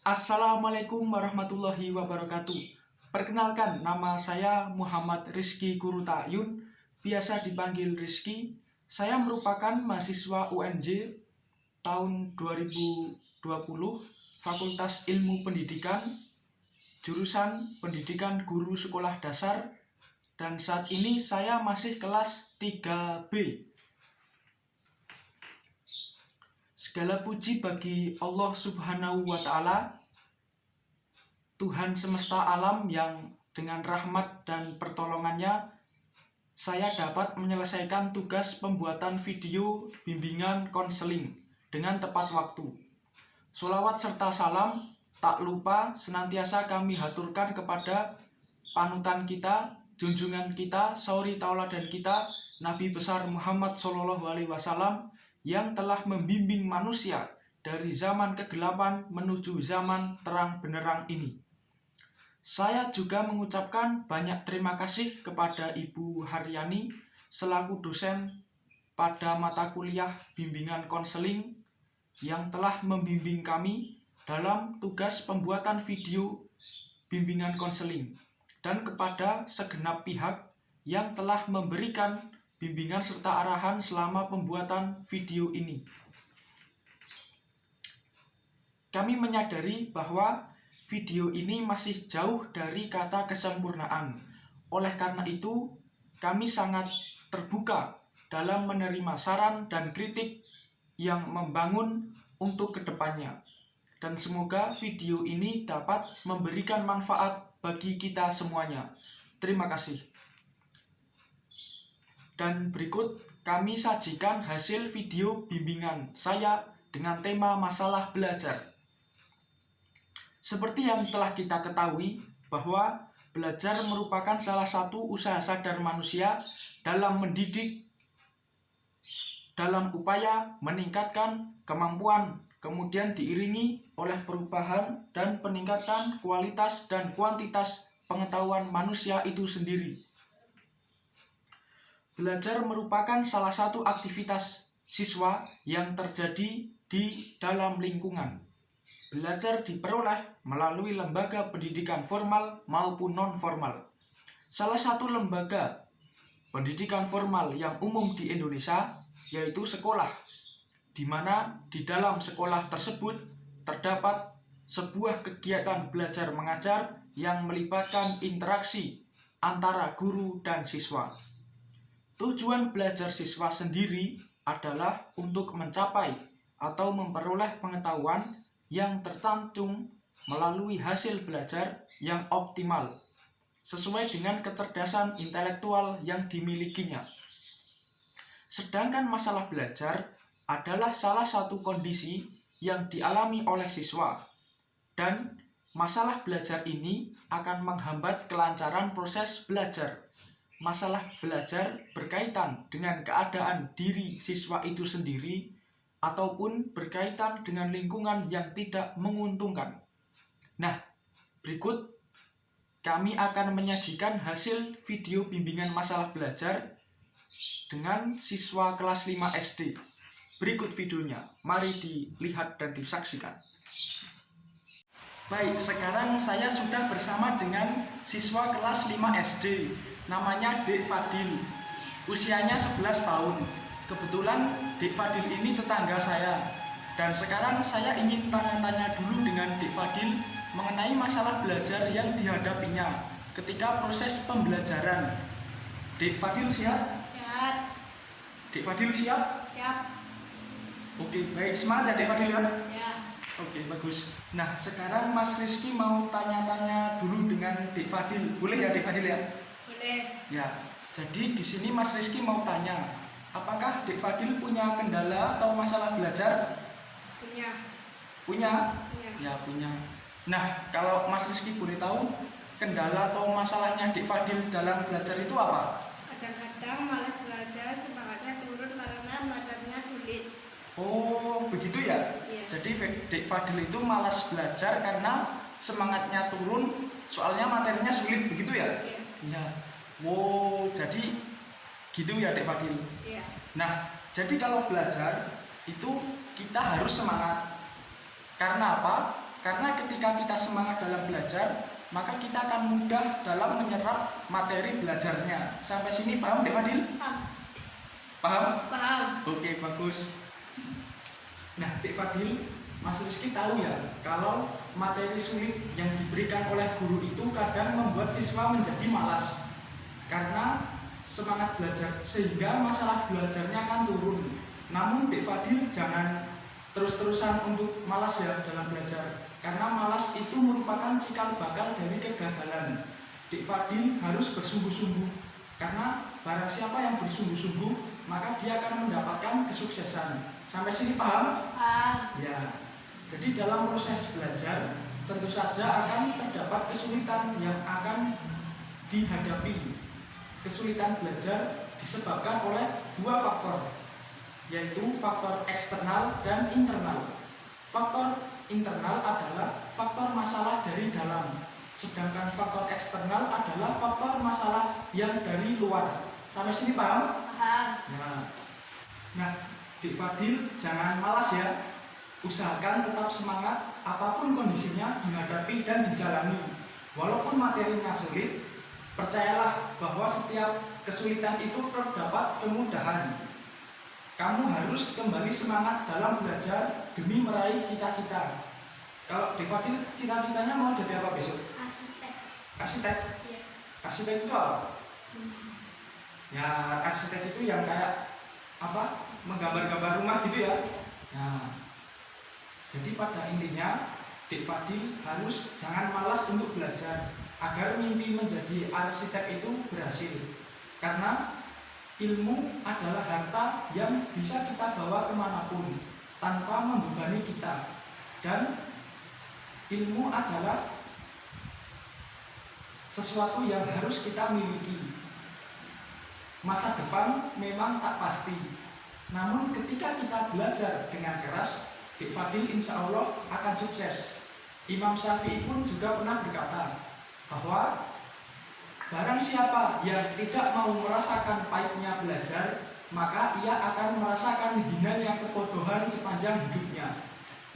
Assalamualaikum warahmatullahi wabarakatuh. Perkenalkan, nama saya Muhammad Rizky Kurutayun, biasa dipanggil Rizky. Saya merupakan mahasiswa UNJ tahun 2020, Fakultas Ilmu Pendidikan, jurusan Pendidikan Guru Sekolah Dasar, dan saat ini saya masih kelas 3B. Segala puji bagi Allah Subhanahu wa Ta'ala, Tuhan semesta alam, yang dengan rahmat dan pertolongannya saya dapat menyelesaikan tugas pembuatan video bimbingan konseling dengan tepat waktu. Sholawat serta salam tak lupa senantiasa kami haturkan kepada panutan kita, junjungan kita, sauri tauladan kita, Nabi besar Muhammad SAW, yang telah membimbing manusia dari zaman kegelapan menuju zaman terang benderang ini. Saya juga mengucapkan banyak terima kasih kepada Ibu Haryani selaku dosen pada mata kuliah bimbingan konseling yang telah membimbing kami dalam tugas pembuatan video bimbingan konseling, dan kepada segenap pihak yang telah memberikan bimbingan serta arahan selama pembuatan video ini. Kami menyadari bahwa video ini masih jauh dari kata kesempurnaan. Oleh karena itu, kami sangat terbuka dalam menerima saran dan kritik yang membangun untuk kedepannya. Dan semoga video ini dapat memberikan manfaat bagi kita semuanya. Terima kasih. Dan berikut kami sajikan hasil video bimbingan saya dengan tema masalah belajar. Seperti yang telah kita ketahui bahwa belajar merupakan salah satu usaha sadar manusia dalam mendidik, dalam upaya meningkatkan kemampuan, kemudian diiringi oleh perubahan dan peningkatan kualitas dan kuantitas pengetahuan manusia itu sendiri. Belajar merupakan salah satu aktivitas siswa yang terjadi di dalam lingkungan. Belajar diperoleh melalui lembaga pendidikan formal maupun non-formal. Salah satu lembaga pendidikan formal yang umum di Indonesia yaitu sekolah, di mana di dalam sekolah tersebut terdapat sebuah kegiatan belajar mengajar yang melibatkan interaksi antara guru dan siswa. Tujuan belajar siswa sendiri adalah untuk mencapai atau memperoleh pengetahuan yang tercantum melalui hasil belajar yang optimal, sesuai dengan kecerdasan intelektual yang dimilikinya. Sedangkan masalah belajar adalah salah satu kondisi yang dialami oleh siswa, dan masalah belajar ini akan menghambat kelancaran proses belajar. Masalah belajar berkaitan dengan keadaan diri siswa itu sendiri ataupun berkaitan dengan lingkungan yang tidak menguntungkan. Nah, berikut kami akan menyajikan hasil video bimbingan masalah belajar dengan siswa kelas 5 SD. Berikut videonya, mari dilihat dan disaksikan. Baik, sekarang saya sudah bersama dengan siswa kelas 5 SD. Namanya Dek Fadil, usianya 11 tahun. Kebetulan Dek Fadil ini tetangga saya. Dan sekarang saya ingin tanya-tanya dulu dengan Dek Fadil mengenai masalah belajar yang dihadapinya ketika proses pembelajaran. Dek Fadil siap? Siap. Dek Fadil siap? Siap. Oke, baik, semangat ya Dek Fadil ya? Ya. Oke, bagus. Nah, sekarang Mas Rizky mau tanya-tanya dulu dengan Dek Fadil. Boleh ya Dek Fadil ya? Boleh. Ya, jadi di sini Mas Rizky mau tanya, apakah Dek Fadil punya kendala atau masalah belajar? Punya. Punya? Punya. Ya, punya. Nah, kalau Mas Rizky boleh tahu, kendala atau masalahnya Dek Fadil dalam belajar itu apa? Kadang-kadang malas belajar, semangatnya turun karena belajarnya sulit. Oh, begitu ya? Iya. Jadi Dek Fadil itu malas belajar karena semangatnya turun, soalnya materinya sulit, begitu ya? Iya. Ya. Wow, jadi gitu ya Dek Fadil. Iya. Nah, jadi kalau belajar itu kita harus semangat. Karena apa? Karena ketika kita semangat dalam belajar, maka kita akan mudah dalam menyerap materi belajarnya. Sampai sini paham, Dek Fadil? Paham? Paham. Oke, bagus. Nah, Dek Fadil, Mas Rizky tahu ya, kalau materi sulit yang diberikan oleh guru itu kadang membuat siswa menjadi malas karena semangat belajar, sehingga masalah belajarnya akan turun. Namun Dek Fadil jangan terus-terusan untuk malas ya dalam belajar, karena malas itu merupakan cikal bakal dari kegagalan. Dek Fadil harus bersungguh-sungguh, karena barang siapa yang bersungguh-sungguh maka dia akan mendapatkan kesuksesan. Sampai sini paham? Paham. Ya. Jadi dalam proses belajar tentu saja akan terdapat kesulitan yang akan dihadapi. Kesulitan belajar disebabkan oleh dua faktor, yaitu faktor eksternal dan internal. Faktor internal adalah faktor masalah dari dalam, sedangkan faktor eksternal adalah faktor masalah yang dari luar. Sampai sini paham? Paham. Nah, Dik Fadil jangan malas ya. Usahakan tetap semangat apapun kondisinya dihadapi dan dijalani. Walaupun materinya sulit, percayalah bahwa setiap kesulitan itu terdapat kemudahan. Kamu harus kembali semangat dalam belajar demi meraih cita-cita. Kalau Dik Fadil cita-citanya mau jadi apa besok? Arsitek. Arsitek. Iya. Arsitek itu apa? Ya, arsitek itu yang kayak apa? Menggambar-gambar rumah gitu ya. Nah, jadi pada intinya Dik Fadil harus jangan malas untuk belajar agar mimpi menjadi arsitek itu berhasil. Karena ilmu adalah harta yang bisa kita bawa kemanapun tanpa membebani kita. Dan ilmu adalah sesuatu yang harus kita miliki. Masa depan memang tak pasti, namun ketika kita belajar dengan keras, Dik Fadil insya Allah akan sukses. Imam Syafi'i pun juga pernah berkata bahwa barang siapa yang tidak mau merasakan pahitnya belajar, maka ia akan merasakan hinanya kebodohan sepanjang hidupnya.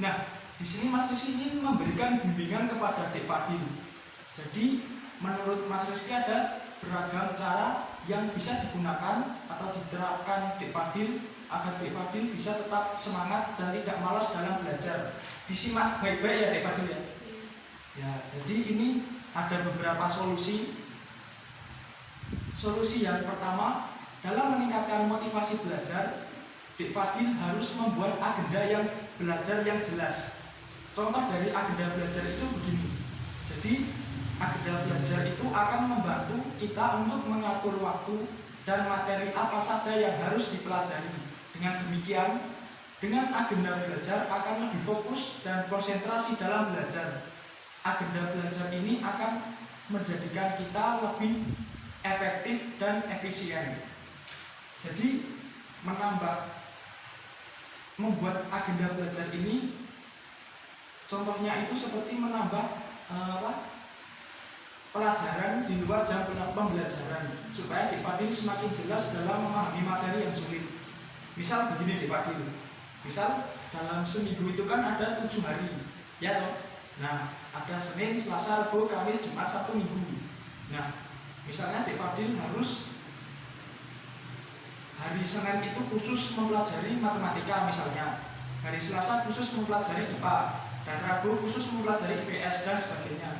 Nah, di sini Mas Rizky ingin memberikan bimbingan kepada Dik Fadil. Jadi menurut Mas Rizky ada beragam cara yang bisa digunakan atau diterapkan Dik Fadil agar Dik Fadil bisa tetap semangat dan tidak malas dalam belajar. Disimak baik-baik ya Dik Fadil ya. Ya, jadi ini ada beberapa solusi. Solusi yang pertama, dalam meningkatkan motivasi belajar, Dik Fadil harus membuat agenda yang belajar yang jelas. Contoh dari agenda belajar itu begini. Jadi agenda belajar itu akan membantu kita untuk mengatur waktu dan materi apa saja yang harus dipelajari. Dengan demikian, dengan agenda belajar akan lebih fokus dan konsentrasi dalam belajar. Agenda belajar ini akan menjadikan kita lebih efektif dan efisien. Jadi membuat agenda belajar ini, contohnya itu seperti menambah pelajaran di luar jam pembelajaran supaya Dik Fadil semakin jelas dalam memahami materi yang sulit. Misal begini Dik Fadil, misal dalam seminggu itu kan ada 7 hari, ya toh? Nah, ada Senin, Selasa, Rabu, Kamis, Jumat, Sabtu, Minggu. Nah, misalnya Dik Fadil harus hari Senin itu khusus mempelajari matematika misalnya, hari Selasa khusus mempelajari IPA, dan Rabu khusus mempelajari IPS dan sebagainya.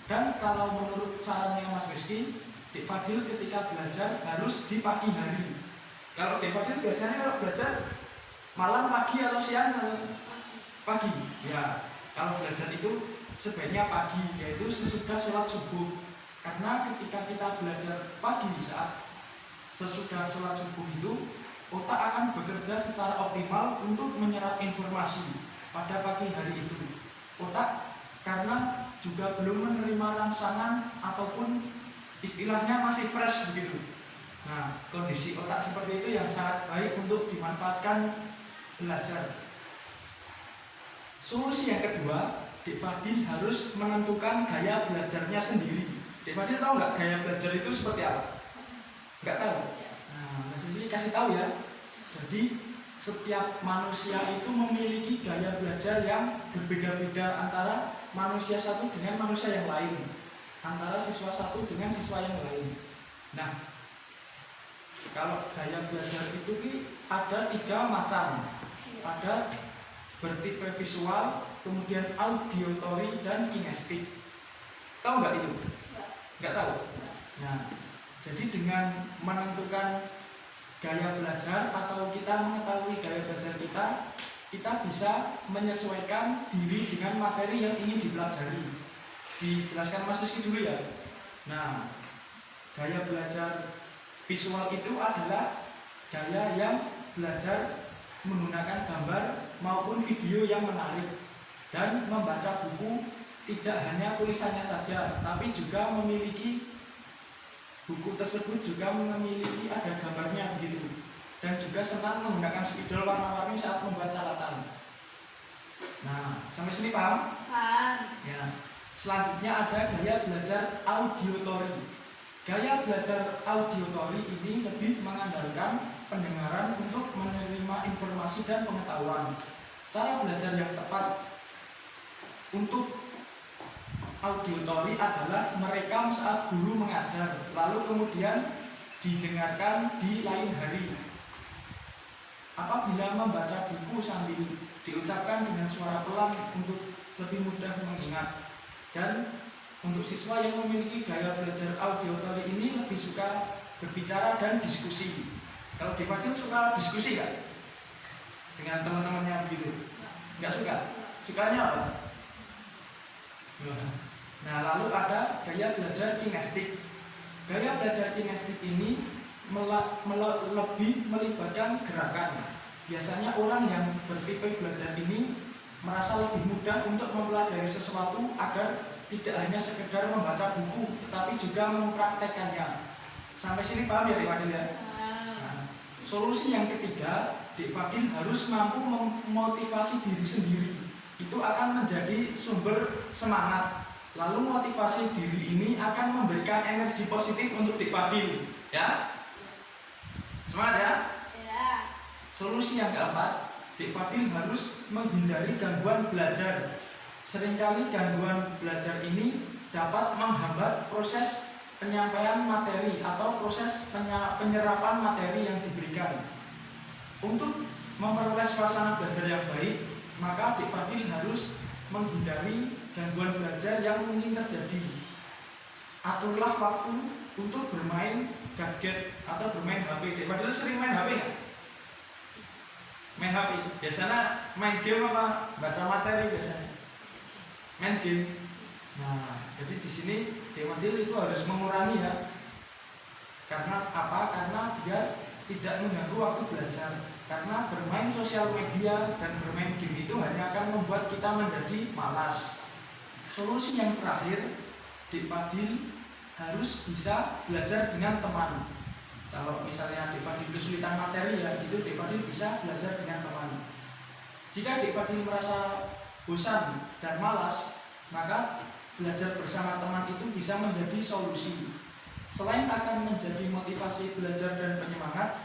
Dan kalau menurut sarannya Mas Rizky, Dik Fadil ketika belajar harus di pagi hari. Kalau Dik Fadil biasanya kalau belajar malam, pagi atau siang? Pagi. Ya, kalau belajar itu sebaiknya pagi, yaitu sesudah sholat subuh. Karena ketika kita belajar pagi saat sesudah sholat subuh itu, otak akan bekerja secara optimal untuk menyerap informasi pada pagi hari itu. Otak karena juga belum menerima rangsangan ataupun istilahnya masih fresh begitu. Nah, kondisi otak seperti itu yang sangat baik untuk dimanfaatkan belajar. Solusi yang kedua, Dik Fadil harus menentukan gaya belajarnya sendiri. Dik Fadil tahu nggak gaya belajar itu seperti apa? Nggak tahu? Nah, Mas Rizky kasih tahu ya. Jadi setiap manusia itu memiliki gaya belajar yang berbeda-beda antara manusia satu dengan manusia yang lain, antara siswa satu dengan siswa yang lain. Nah, kalau gaya belajar itu ada 3 macam. Ada bertipe visual, kemudian auditory dan kinestik. Tahu nggak itu? Nggak tahu. Nah, jadi dengan menentukan gaya belajar atau kita mengetahui gaya belajar kita bisa menyesuaikan diri dengan materi yang ingin dipelajari. Dijelaskan Mas Rizky dulu ya. Nah, gaya belajar visual itu adalah gaya yang belajar menggunakan gambar maupun video yang menarik dan membaca buku tidak hanya tulisannya saja, tapi juga memiliki buku tersebut juga memiliki ada gambarnya begitu, dan juga senang menggunakan spidol warna-warni saat membuat catatan. Nah, sampai sini paham? Paham. Ya. Selanjutnya ada gaya belajar auditory. Gaya belajar auditory ini lebih mengandalkan pendengaran untuk menerima informasi dan pengetahuan. Cara belajar yang tepat untuk auditory adalah merekam saat guru mengajar, lalu kemudian didengarkan di lain hari. Apabila membaca buku sambil diucapkan dengan suara pelan untuk lebih mudah mengingat. Dan untuk siswa yang memiliki gaya belajar auditory ini lebih suka berbicara dan diskusi. Kalau di Fadil suka diskusi nggak? Dengan teman-temannya begitu? Nggak suka? Sukanya apa? Nah, lalu ada gaya belajar kinestik. Gaya belajar kinestik ini lebih melibatkan gerakan. Biasanya orang yang bertipe belajar ini merasa lebih mudah untuk mempelajari sesuatu agar tidak hanya sekedar membaca buku, tetapi juga mempraktekkannya. Sampai sini paham ya Dik Fadil ya? Nah, solusi yang ketiga, Dik Fadil harus mampu memotivasi diri sendiri. Itu akan menjadi sumber semangat. Lalu motivasi diri ini akan memberikan energi positif untuk Dik Fadil, ya. Semangat ya? Ya. Solusi yang keempat, Dik Fadil harus menghindari gangguan belajar. Seringkali gangguan belajar ini dapat menghambat proses penyampaian materi atau proses penyerapan materi yang diberikan. Untuk memperoleh suasana belajar yang baik, maka Dik Fadil harus menghindari gangguan belajar yang mungkin terjadi. Aturlah waktu untuk bermain gadget atau bermain HP. Dik Fadil sering main HP nggak? Main HP. Biasanya main game apa baca materi biasanya? Main game. Nah, jadi di sini Dik Fadil itu harus mengurangi ya. Karena apa? Karena dia tidak mengganggu waktu belajar. Karena bermain sosial media dan bermain game itu hanya akan membuat kita menjadi malas. Solusi yang terakhir, Dik Fadil harus bisa belajar dengan teman. Kalau misalnya Dik Fadil kesulitan materi ya, itu Dik Fadil bisa belajar dengan teman. Jika Dik Fadil merasa bosan dan malas, maka belajar bersama teman itu bisa menjadi solusi. Selain akan menjadi motivasi belajar dan penyemangat,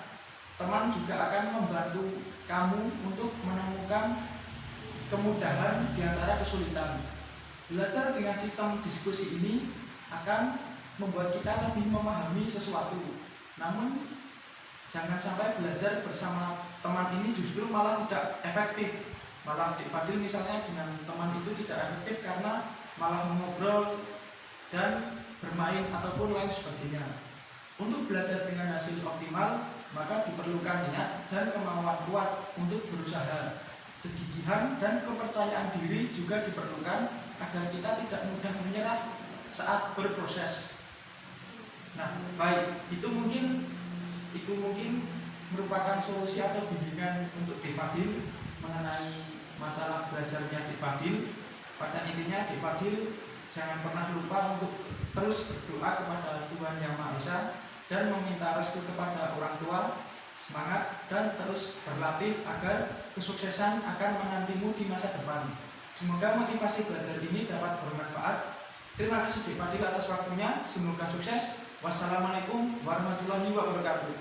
teman juga akan membantu kamu untuk menemukan kemudahan di antara kesulitan. Belajar dengan sistem diskusi ini akan membuat kita lebih memahami sesuatu. Namun, jangan sampai belajar bersama teman ini justru malah tidak efektif. Malah Dik Fadil misalnya dengan teman itu tidak efektif karena malah mengobrol dan bermain ataupun lain sebagainya. Untuk belajar dengan hasil optimal, maka diperlukan niat dan kemauan kuat untuk berusaha. Kegigihan dan kepercayaan diri juga diperlukan agar kita tidak mudah menyerah saat berproses. Nah, baik, itu mungkin merupakan solusi atau bimbingan untuk Dik Fadil mengenai masalah belajarnya Dik Fadil. Pada intinya Dik Fadil jangan pernah lupa untuk terus berdoa kepada Tuhan Yang Maha Esa dan meminta restu kepada orang tua, semangat dan terus berlatih agar kesuksesan akan menantimu di masa depan. Semoga motivasi belajar ini dapat bermanfaat. Terima kasih Dik Fadil atas waktunya. Semoga sukses. Wassalamualaikum warahmatullahi wabarakatuh.